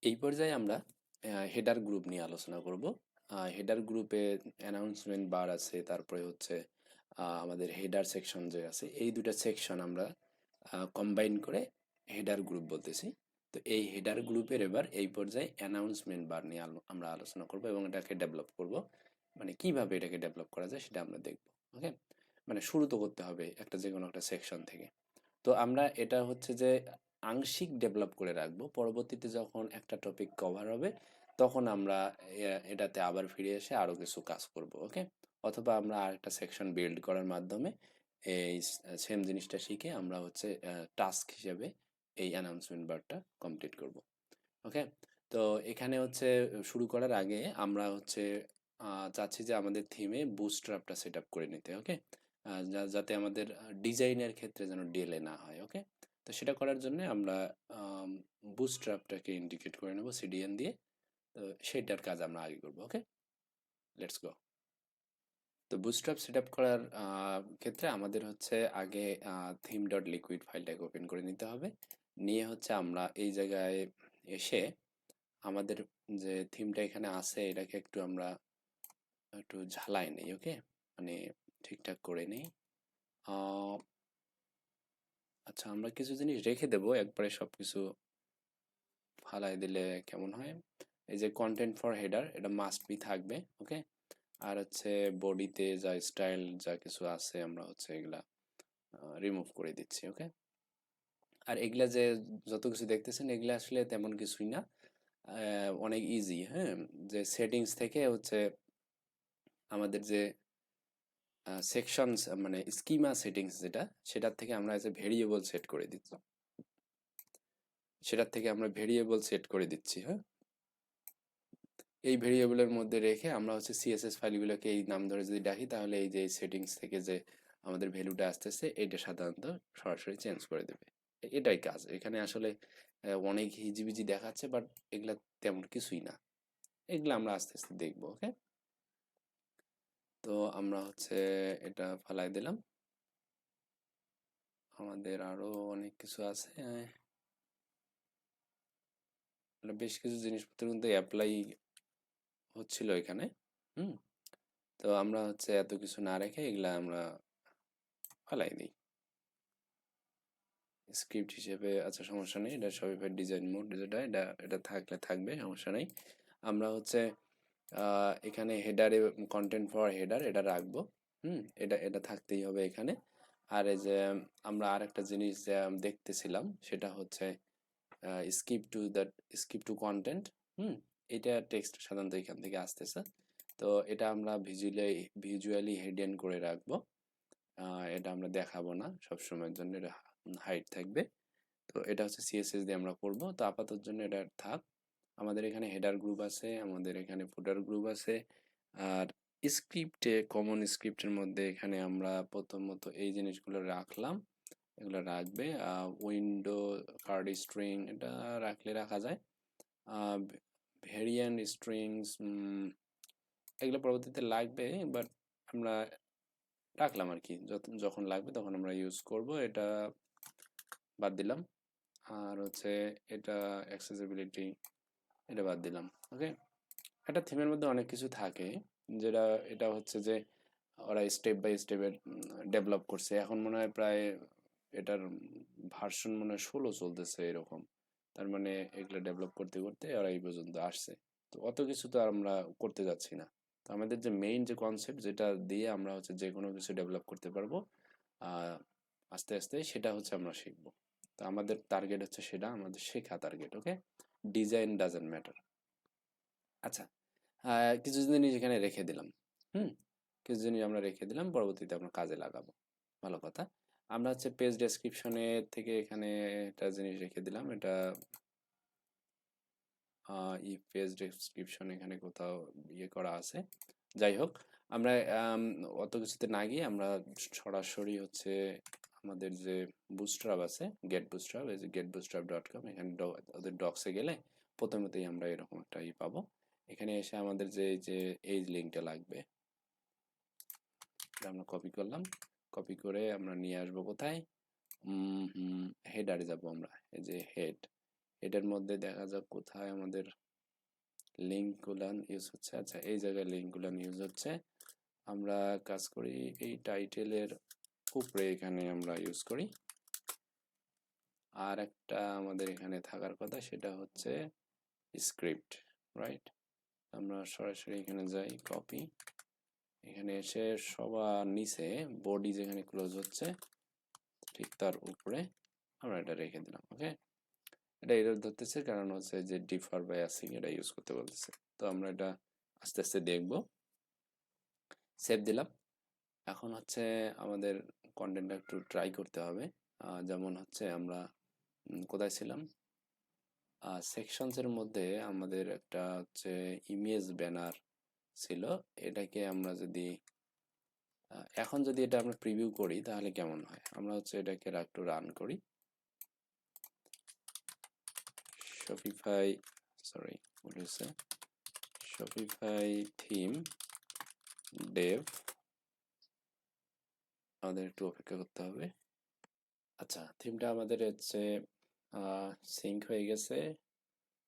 এই পর্যায়ে আমরা হেডার গ্রুপ নিয়ে আলোচনা করব। হেডার গ্রুপে অ্যানাউন্সমেন্ট বার আছে, তারপরে হচ্ছে আমাদের হেডার সেকশন যে আছে, এই দুটো সেকশন আমরা কম্বাইন করে হেডার গ্রুপ বলতেছি। তো এই হেডার গ্রুপের এবার এই পর্যায়ে অ্যানাউন্সমেন্ট বার নিয়ে আমরা আলোচনা করব এবং এটাকে ডেভেলপ করব। মানে কিভাবে এটাকে ডেভেলপ করা যায় সেটা আমরা দেখব। ওকে, মানে শুরু তো করতে হবে একটা যে কোনো একটা সেকশন থেকে। তো আমরা এটা হচ্ছে যে আংশিক ডেভেলপ করে রাখবো, পরবর্তীতে যখন একটা টপিক কভার হবে তখন আমরা এটাতে আবার ফিরে এসে আরো কিছু কাজ করব। ওকে, অথবা আমরা আরেকটা সেকশন বিল্ড করার মাধ্যমে এই সেম জিনিসটা শিখে আমরা হচ্ছে টাস্ক হিসেবে এই অ্যানাউন্সমেন্ট বারটা কমপ্লিট করব। ওকে, তো এখানে হচ্ছে শুরু করার আগে আমরা হচ্ছে চাচ্ছি যে আমাদের থিমে বুটস্ট্র্যাপটা সেট আপ করে নিতে। ওকে, যাতে আমাদের ডিজাইনের ক্ষেত্রে যেন ডিলে না হয়। ওকে, তো সেটা করার জন্য আমরা বুটস্ট্র্যাপটাকে ইন্ডিকেট করে নেব সিডিএন দিয়ে। তো সেটার কাজ আমরা আগে করব। ওকে, লেটস গো। তো বুটস্ট্র্যাপ সেট আপ করার ক্ষেত্রে আমাদের হচ্ছে আগে থিম ডট লিকুইড ফাইলটাকে ওপেন করে নিতে হবে। নিয়ে হচ্ছে আমরা এই জায়গায় এসে আমাদের যে থিমটা এখানে আছে এটাকে একটু আমরা একটু ঝালাই নেই। ওকে, মানে ঠিকঠাক করে নেই। আচ্ছা, আমরা কিছু জিনিস রেখে দেবো, একবারে সবকিছু ফালাই দিলে কেমন হয়। এই যে কন্টেন্ট ফর হেডার, এটা মাস্ট বি থাকবে। ওকে, আর হচ্ছে বডিতে যা স্টাইল যা কিছু আছে আমরা হচ্ছে এগুলা রিমুভ করে দিচ্ছি। ওকে, আর এগুলা যে যত কিছু দেখতেছেন এগুলা আসলে তেমন কিছুই না, অনেক ইজি। হ্যাঁ, যে সেটিংস থেকে হচ্ছে আমাদের যে সেকশনস মানে স্কিমা সেটিংস যেটা, সেটার থেকে আমরা এসে ভেরিয়েবল সেট করে দিচ্ছি, সেটার থেকে আমরা ভেরিয়েবল সেট করে দিচ্ছি। হ্যাঁ, এই ভেরিয়েবলের মধ্যে রেখে আমরা হচ্ছে সিএসএস ফাইলগুলোকে এই নাম ধরে যদি ডাকি তাহলে এই যে সেটিংস থেকে যে আমাদের ভ্যালুটা আসতেছে এটা সাধারণত সরাসরি চেঞ্জ করে দেবে। এটাই কাজ এখানে আসলে। অনেক হিজিবিজি দেখাচ্ছে, বাট এগুলা তেমন কিছুই না, এগুলো আমরা আস্তে আস্তে দেখবো। ওকে, তো আমরা হচ্ছে এটা ফালাই দিলাম। আমাদের আরো অনেক কিছু আছে, বেশ কিছু জিনিসপত্র কিন্তু অ্যাপ্লাই হচ্ছিল এখানে। হুম, তো আমরা হচ্ছে এত কিছু না রেখে এগুলা আমরা ফালাই দিই স্ক্রিপ্ট হিসেবে। আচ্ছা, সমস্যা নেই, এটা শপিফাই ডিজাইন মোড যেটা, এটা এটা থাকলে থাকবে, সমস্যা নেই। আমরা হচ্ছে এখানে হেডারে কন্টেন্ট ফর হেডার এটা রাখবো। এটা এটা থাকতেই হবে এখানে। আর এই যে আমরা আর একটা জিনিস যা দেখতেছিলাম সেটা হচ্ছে skip to that, skip to content. হুম, এটা টেক্সট সাধারণত এখান থেকে আসতেছে। তো এটা আমরা ভিজুয়ালি হেডেন করে রাখবো। এটা আমরা দেখাবো না সবসময়ের জন্য, এটা হাইড থাকবে। তো এটা হচ্ছে সিএসএস দিয়ে আমরা করব। তো আপাতত জন্য এটা থাক। আমাদের এখানে হেডার গ্রুপ আছে, আমাদের এখানে ফুটার গ্রুপ আছে। আর স্ক্রিপ্টে, কমন স্ক্রিপ্টের মধ্যে এখানে আমরা প্রথমত এই জিনিসগুলো রাখলাম, এগুলো রাখবে। উইন্ডো কার্ড স্ট্রিং এটা রাখলে রাখা যায়। ভেরিয়েন্ট স্ট্রিংস এগুলো পরবর্তীতে লাগবে, বাট আমরা রাখলাম আর কি, যখন লাগবে তখন আমরা ইউজ করব। এটা বাদ দিলাম। আর হচ্ছে এটা অ্যাক্সেসিবিলিটি, এটা বাদ দিলাম। ওকে, একটা থিমের মধ্যে অনেক কিছু থাকে যেটা, এটা হচ্ছে যে ওরা স্টেপ বাই স্টেপে ডেভেলপ করছে। এখন মনে হয় প্রায় এটার ভার্সন মনে হয় 16 চলতেছে এরকম। তার মানে এগুলো ডেভেলপ করতে করতে ওরা এই পর্যন্ত আসছে। তো অত কিছু তো আর আমরা করতে যাচ্ছি না। তো আমাদের যে মেইন যে কনসেপ্ট যেটা দিয়ে আমরা হচ্ছে যে কোনো কিছু ডেভেলপ করতে পারবো আস্তে আস্তে, সেটা হচ্ছে আমরা শিখবো। তো আমাদের টার্গেট হচ্ছে সেটা, আমাদের শেখা target. Okay, design doesn't matter. আচ্ছা, কিছু জিনিস এখানে রেখে দিলাম। হুম, কিছু জিনিস আমরা রেখে দিলাম, পরবর্তীতে আমরা কাজে লাগাবো। ভালো কথা। আমরা হচ্ছে পেজ ডেসক্রিপশনে থেকে এখানে একটা জিনিস রেখে দিলাম। এটা পেজ ডেসক্রিপশন এখানে কোথাও ইয়ে করা আছে। যাই হোক, আমরা অত কিছুতে না গিয়ে আমরা সরাসরি হচ্ছে আমাদের যে বুস্ট্র্যাপ আছে, গেট বুস্ট্র্যাপ, এই যে getbootstrap.com, এখানে ওদের ডক্সে গেলে প্রথমতেই আমরা এরকম একটা পাবো। এখানে এসে আমাদের যে এই লিঙ্কটা লাগবে, এটা আমরা কপি করলাম। কপি করে আমরা নিয়ে আসবো কোথায়, হেডারে যাব আমরা। এই যে হেড, এটার মধ্যে দেখা যাক কোথায় আমাদের লিঙ্কগুলো ইউজ হচ্ছে। আচ্ছা, এই জায়গায় লিঙ্কগুলো ইউজ হচ্ছে। আমরা কাজ করি এই টাইটেলের উপরে, এখানে আমরা ইউজ করি। আর একটা আমাদের এখানে থাকার কথা, সেটা হচ্ছে স্ক্রিপ্ট, রাইট? আমরা সরাসরি এখানে যাই, কপি, এখানে এসে সবার নিচে বডি যেখানে ক্লোজ হচ্ছে ঠিক তার উপরে আমরা এটা রেখে দিলাম। ওকে, এটা এরর ধরতেছে কারণ হচ্ছে যে ডিফার বাই অ্যাসিং এটা ইউজ করতে বলতেছে। তো আমরা এটা আস্তে আস্তে দেখব। সেভ দিলাম। এখন হচ্ছে আমাদের কন্টেন্টটা একটু ট্রাই করতে হবে। যেমন হচ্ছে আমরা কোথায় ছিলাম, সেকশনসের মধ্যে আমাদের একটা হচ্ছে ইমেজ ব্যানার ছিল। এটাকে আমরা যদি এখন যদি এটা আমরা প্রিভিউ করি তাহলে কেমন হয়, আমরা হচ্ছে এটাকে একটু রান করি। শপিফাই, সরি বলেছে শপিফাই থিম ডেভ, আমাদের একটু অপেক্ষা করতে হবে। আচ্ছা, থিমটা আমাদের হচ্ছে সিঙ্ক হয়ে গেছে,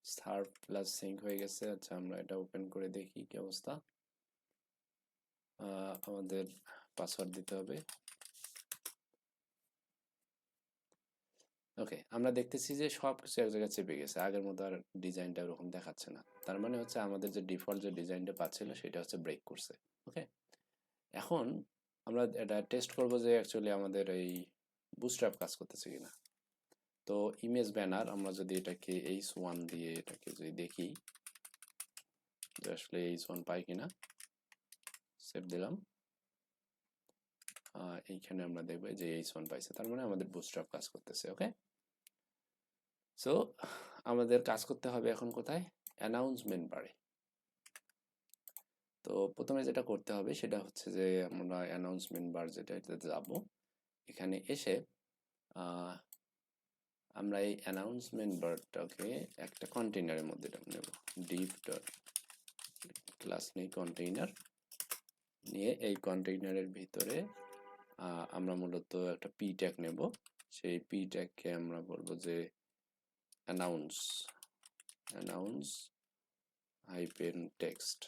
সার্ভ প্লাস সিঙ্ক হয়ে গেছে। আচ্ছা, আমরা এটা ওপেন করে দেখি কি অবস্থা। আমাদের পাসওয়ার্ড দিতে হবে। ওকে, আমরা দেখতেছি যে সব কিছু এক জায়গায় চেপে গেছে, আগের মতো আর ডিজাইনটা ওরকম দেখাচ্ছে না। তার মানে হচ্ছে আমাদের যে ডিফল্ট যে ডিজাইনটা পাচ্ছিল সেটা হচ্ছে ব্রেক করছে। ওকে, এখন আমরা এটা টেস্ট করব যে অ্যাকচুয়ালি আমাদের এই বুটস্ট্র্যাপ কাজ করতেছে কিনা। তো ইমেজ ব্যানার আমরা যদি এটাকে h1 দিয়ে এটাকে যদি দেখি যে আসলে h1 পাই কিনা, সেভ দিলাম। এইখানে আমরা দেখব যে h1 পাইছে, তার মানে আমাদের বুটস্ট্র্যাপ কাজ করতেছে। ওকে, সো আমাদের কাজ করতে হবে এখন কোথায়, অ্যানাউন্সমেন্ট বারে। তো প্রথমে যেটা করতে হবে সেটা হচ্ছে যে আমরা অ্যানাউন্সমেন্ট বার যেটা, এটাতে যাব। এখানে এসে আমরা এই অ্যানাউন্সমেন্ট বারটাকে একটা কন্টেইনারের মধ্যে নেব। ডিভ ডট ক্লাস নেই, কন্টেইনার নিয়ে এই কন্টেইনারের ভিতরে আমরা মূলত একটা পি ট্যাগ নেব। সেই পি ট্যাগকে আমরা বলবো যে অ্যানাউন্স হাইপেন টেক্সট,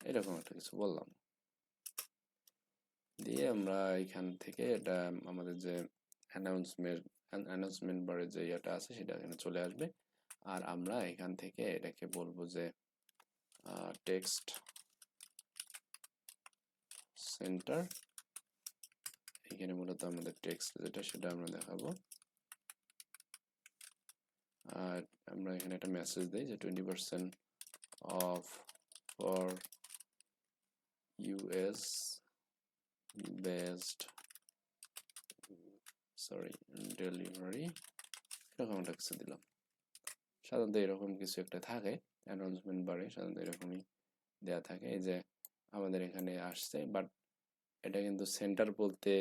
এরকম একটা কিছু বললাম। দিয়ে আমরা এখান থেকে এটা আমাদের যে অ্যানাউন্সমেন্ট বারের যে ইয়েটা আছে সেটা এখানে চলে আসবে। আর আমরা এখান থেকে এটাকে বলবো যে টেক্সট সেন্টার। এখানে মূলত আমাদের টেক্সট যেটা সেটা আমরা দেখাবো। আর আমরা এখানে একটা মেসেজ দিই যে 20% of for US based delivery, এরকম একটা কিছু দিলাম। সাধারণত এরকম কিছু একটা থাকে অ্যানাউন্সমেন্ট বারে, সাধারণত এরকমই দেয়া থাকে। এই যে আমাদের এখানে আসছে, বাট এটা কিন্তু সেন্টার বলতে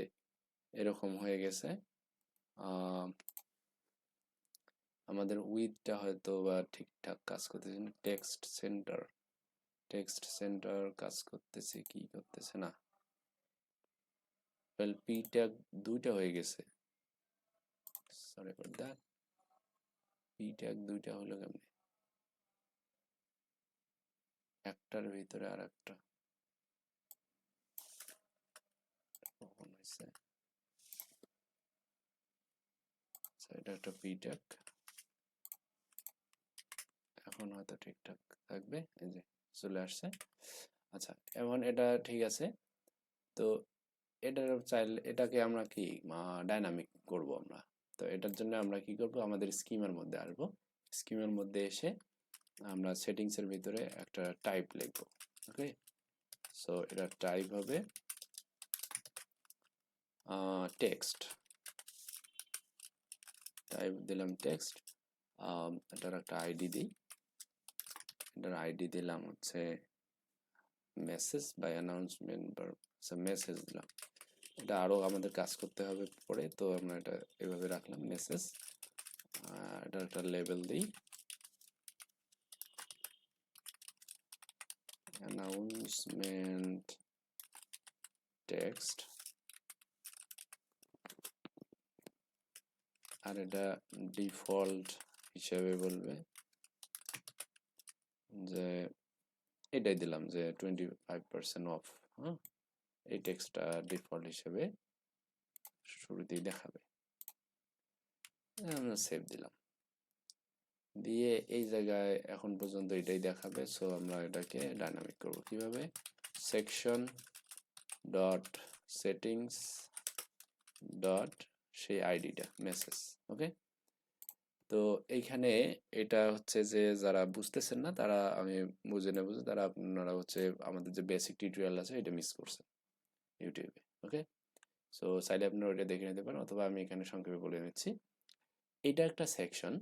এরকম হয়ে গেছে। আমাদের উইথটা হয়তো বা ঠিকঠাক কাজ করতেছে না। টেক্সট সেন্টার কাজ করতেছে কি করতেছে না। ওয়েল, পি ট্যাগ দুইটা হয়ে গেছে, sorry for that. P tag দুইটা হলো কেমনে, একটার ভিতরে আর একটা কখন হয়েছে। এটা একটা পি ট্যাগ, এখন হয়তো ঠিকঠাক থাকবে। এই যে চলে আসছে। আচ্ছা, এখন এটা ঠিক আছে। তো এটার চাইলে এটাকে আমরা কি ডাইনামিক করব আমরা। তো এটার জন্য আমরা কি করব, আমাদের স্কিমের মধ্যে আসবো। স্কিমের মধ্যে এসে আমরা সেটিংসের ভিতরে একটা টাইপ লিখব। ওকে, সো এটা টাইপ হবে টেক্সট, টাইপ দিলাম টেক্সট। এটার একটা আইডি দিই, এটার আইডি দিলাম হচ্ছে মেসেজ বা অ্যানাউন্সমেন্ট বা মেসেজ দিলাম। এটা আরও আমাদের কাজ করতে হবে পরে, তো আমরা এটা এভাবে রাখলাম মেসেজ। এটা একটা লেবেল দিই অ্যানাউন্সমেন্ট টেক্সট, আর এটা ডিফল্ট হিসাবে বলবে যে এটাই দিলাম যে 25% অফ। হ্যাঁ, এই টেক্সটটা ডিফল্ট হিসেবে শুরুতেই দেখাবে। আমরা সেভ দিলাম, দিয়ে এই জায়গায় এখন পর্যন্ত এটাই দেখাবে। সো আমরা এটাকে ডাইনামিক করব কিভাবে, সেকশন ডট সেটিংস ডট সেই আইডিটা মেসেজ। ওকে, তো এইখানে এটা হচ্ছে যে যারা বুঝতেছেন না তারা, আমি বুঝে নেব যে তারা, আপনারা হচ্ছে আমাদের যে বেসিক টিউটোরিয়াল আছে এটা মিস করছেন ইউটিউবে। ওকে, সো চাইলে আপনারা ওইটা দেখে নিতে পারেন, অথবা আমি এখানে সংক্ষেপে বলে নিচ্ছি। এটা একটা সেকশন,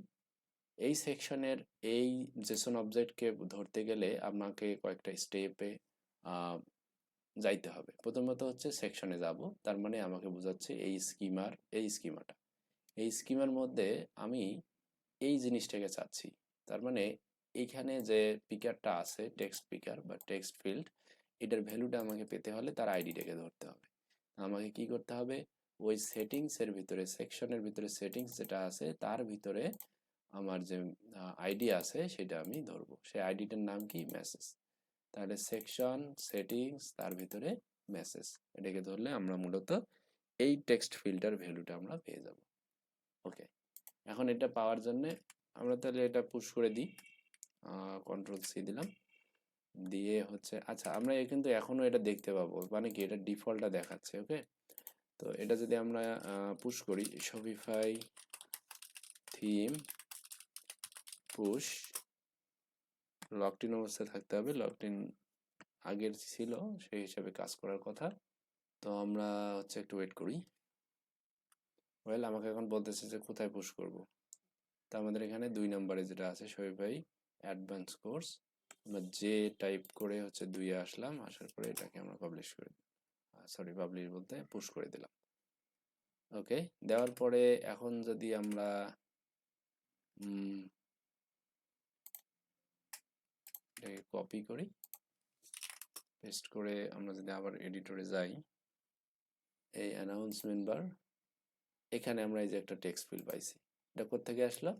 এই সেকশনের এই জেসন অবজেক্টকে ধরতে গেলে আপনাকে কয়েকটা স্টেপে যাইতে হবে। প্রথমত হচ্ছে সেকশনে যাব, তার মানে আমাকে বোঝাচ্ছে এই স্কিমাটা, এই স্কিমার মধ্যে আমি এই জিনিসটাকে চাচ্ছি। তার মানে এইখানে যে পিকারটা আছে, টেক্সট পিকার বা টেক্সট ফিল্ড, এটার ভ্যালুটা আমাকে পেতে হলে তার আইডিটাকে ধরতে হবে। আমাকে কি করতে হবে, ওই সেটিংসের ভিতরে, সেকশনের ভিতরে সেটিংস যেটা আছে তার ভিতরে আমার যে আইডি আছে সেটা আমি ধরবো। সেই আইডিটার নাম কি, মেসেজ। তাহলে সেকশন সেটিংস তার ভিতরে মেসেজ, এটাকে ধরলে আমরা মূলত এই টেক্সট ফিল্টার ভ্যালুটা আমরা পেয়ে যাব। ওকে, এখন এটা পাওয়ার জন্য আমরা তাহলে এটা পুশ করে দিই, কন্ট্রোল সি দিলাম, দিয়ে হচ্ছে আচ্ছা আমরা কিন্তু এখনো এটা দেখতে পাবো, মানে কি এটা ডিফল্টটা দেখাচ্ছে। ওকে, তো এটা যদি আমরা পুশ করি, Shopify theme push, locked in অবস্থায় থাকতে হবে, লকড ইন আগের ছিল সেই হিসাবে কাজ করার কথা। তো আমরা হচ্ছে একটু ওয়েট করি। ওয়েল, আমাকে এখন বলতেছে যে কোথায় পুশ করব। তো আমাদের এখানে 2 নম্বরে যেটা আছে শপিফাই অ্যাডভান্স কোর্স, আমরা যে টাইপ করে হচ্ছে 2-এ আসলাম, আসার পরে এটাকে আমরা পাবলিশ করে, সরি পাবলিশ বলতে পুশ করে দিলাম। ওকে, দেওয়ার পরে এখন যদি আমরা এটাকে কপি করি, পেস্ট করে আমরা যদি আবার এডিটরে যাই, এই অ্যানাউন্সমেন্ট বার, এখানে আমরা এই যে একটা টেক্সট ফিল্ড পাইছি। এটা কোত্থেকে আসলো,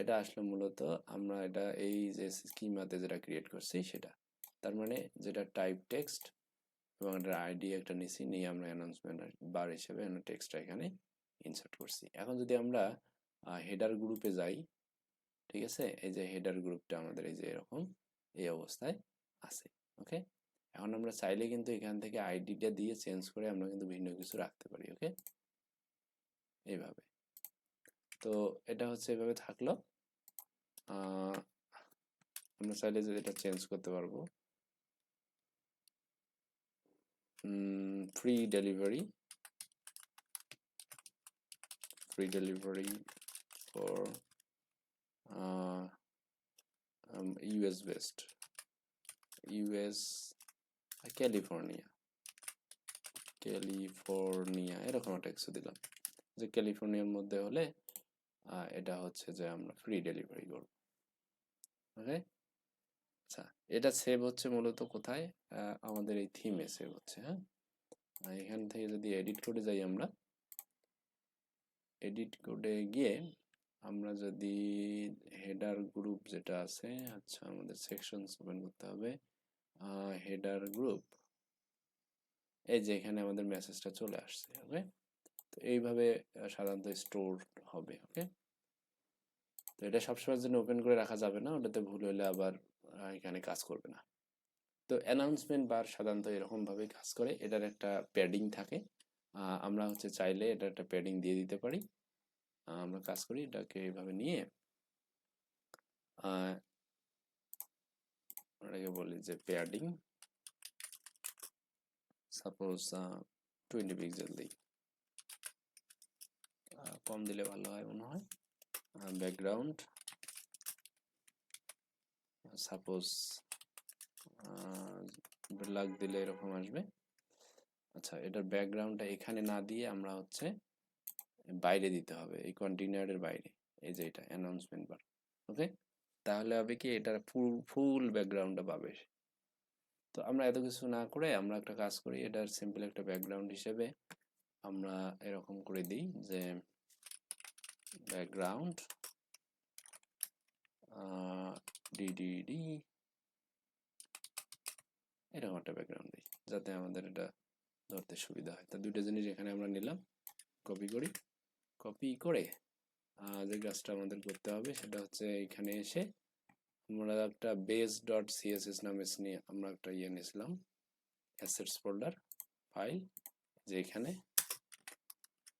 এটা আসলো মূলত আমরা এটা এই যে স্কিমাতে যেটা ক্রিয়েট করছি সেটা। তার মানে যেটা টাইপ টেক্সট এবং এটার আইডি একটা নিছি, নিয়ে আমরা অ্যানাউন্সমেন্ট বার হিসেবে টেক্সটটা এখানে ইনসার্ট করছি। এখন যদি আমরা হেডার গ্রুপে যাই, ঠিক আছে, এই যে হেডার গ্রুপটা আমাদের এই যে এরকম এই অবস্থায় আছে। ওকে, এখন আমরা চাইলে কিন্তু এখান থেকে আইডিটা দিয়ে চেঞ্জ করে আমরা কিন্তু ভিন্ন কিছু রাখতে পারি। ওকে, এইভাবে। তো এটা হচ্ছে এভাবে থাকলো। আমরা চাইলে যে এটা চেঞ্জ করতে পারবো, free delivery for US best, US California এরকম একটা কিছু দিলাম, যে ক্যালিফোর্নিয়ার মধ্যে হলে এটা হচ্ছে যে আমরা ফ্রি ডেলিভারি করব। ওকে, আচ্ছা এটা সেভ হচ্ছে মূলত কোথায়, আমাদের এই থিমে সেভ হচ্ছে। হ্যাঁ, এখান থেকে যদি এডিট করে যাই, আমরা এডিট কোডে গিয়ে আমরা যদি হেডার গ্রুপ যেটা আছে, আচ্ছা আমাদের সেকশনস ওপেন করতে হবে, হেডার গ্রুপ, এই যে এখানে আমাদের মেসেজটা চলে আসছে। ওকে, তো এইভাবে সাধারণত স্টোর হবে। ওকে, তো এটা সবসময়ের জন্য ওপেন করে রাখা যাবে না, ওটাতে ভুল হলে আবার এখানে কাজ করবে না। তো অ্যানাউন্সমেন্ট বার সাধারণত এরকম ভাবে কাজ করে, এটার একটা প্যাডিং থাকে, আমরা হচ্ছে চাইলে এটা একটা প্যাডিং দিয়ে দিতে পারি। আমরা কাজ করি এটাকে এইভাবে নিয়ে, এটাকে বলি যে প্যাডিং, সাপোজ 20 পিক্সেল দিই, কম দিলে ভালো হয় মনে হয়। ব্যাকগ্রাউন্ড সাপোজ ব্ল্যাক দিলে এরকম আসবে। আচ্ছা, এটার ব্যাকগ্রাউন্ডটা এখানে না দিয়ে আমরা হচ্ছে বাইরে দিতে হবে, এই কন্টেইনারের বাইরে, এই যে এটা অ্যানাউন্সমেন্ট বার। ওকে, তাহলে হবে কি এটার ফুল ব্যাকগ্রাউন্ডটা পাবে। তো আমরা এত কিছু না করে আমরা একটা কাজ করি, এটার সিম্পল একটা ব্যাকগ্রাউন্ড হিসেবে আমরা এরকম করে দিই যে ব্যাকগ্রাউন্ড ডিডিডি এরকম একটা ব্যাকগ্রাউন্ড দিই যাতে আমাদের এটা ধরতে সুবিধা হয়। তো দুটো জিনিস এখানে আমরা নিলাম, কপি করি, কপি করে যে কাজটা আমাদের করতে হবে সেটা হচ্ছে এখানে এসে আমরা একটা বেস ডট সিএসএস নামে নিয়ে আমরা একটা ইয়ে নিয়েছিলাম, অ্যাসেটস ফোল্ডার ফাইল, যে এখানে,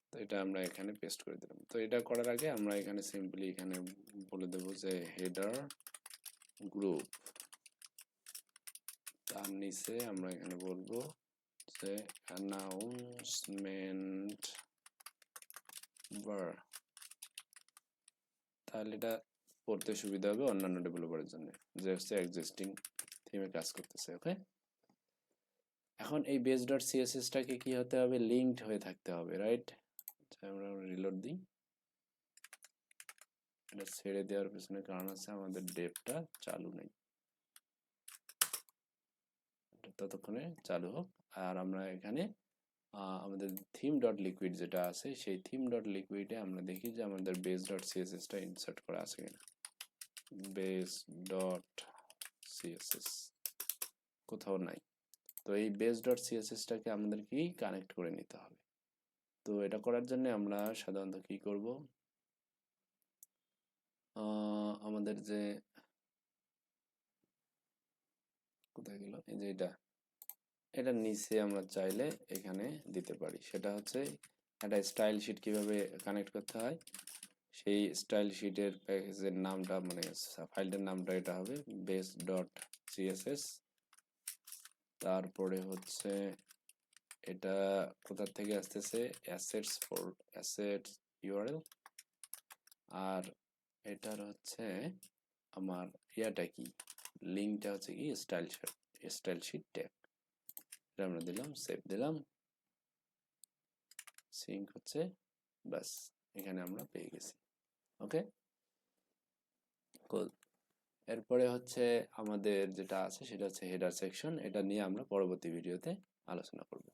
তো এটা আমরা এখানে পেস্ট করে দিলাম। তো এটা করার আগে আমরা এখানে সিম্পলি এখানে বলে দেবো যে হেডার গ্রুপ, তার নিচে আমরা এখানে বলবো যে অ্যানাউন্সমেন্ট বার, তাহলে এটা পড়তে সুবিধা হবে অন্যান্য ডেভেলপারের জন্য যে হচ্ছে এক্সিস্টিং থিমে কাজ করতেছে। ওকে, এখন এই বেস ডট সিএসএসটাকে কি হতে হবে, লিঙ্কড হয়ে থাকতে হবে, রাইট? আমরা রিলোড দিই, এটা ছেড়ে দেওয়ার পেছনে কারণ আছে আমাদের ডেভটা চালু নেই, ততক্ষণে চালু হোক। আর আমরা এখানে আমাদের থিম ডট লিকুইড যেটা আছে সেই থিম ডট লিকুইডে আমরা দেখি যে আমাদের বেস ডট সিএসএসটা ইনসার্ট করা আছে কিনা। বেস ডট সিএসএস কোথাও নাই, তো এই বেস ডট সিএসএসটাকে আমাদের কি কানেক্ট করে নিতে হবে। তো এটা করার জন্য আমরা সাধারণত কি করব, আমাদের যে কোথায় গেল, এই যে এটার নিচে আমরা চাইলে এখানে দিতে পারি, সেটা হচ্ছে একটা স্টাইল শিট কিভাবে কানেক্ট করতে হয়। সেই স্টাইল শিটের প্যাকেজের নামটা মানে ফাইলটার নামটা এটা হবে বেস ডট সিএসএস, তারপরে হচ্ছে এটা কোথা থেকে আসতেছে, অ্যাসেটস ফর অ্যাসেটস ইউআরএল, আর এটার হচ্ছে আমার ইয়াটা কি, লিঙ্কটা হচ্ছে কি স্টাইল শিট ট্যাগ, এটা আমরা দিলাম, সেভ দিলাম, সিঙ্ক হচ্ছে, বাস এখানে আমরা পেয়ে গেছি। ওকে, কুল। এরপরে হচ্ছে আমাদের যেটা আছে সেটা হচ্ছে হেডার সেকশন, এটা নিয়ে আমরা পরবর্তী ভিডিওতে আলোচনা করব।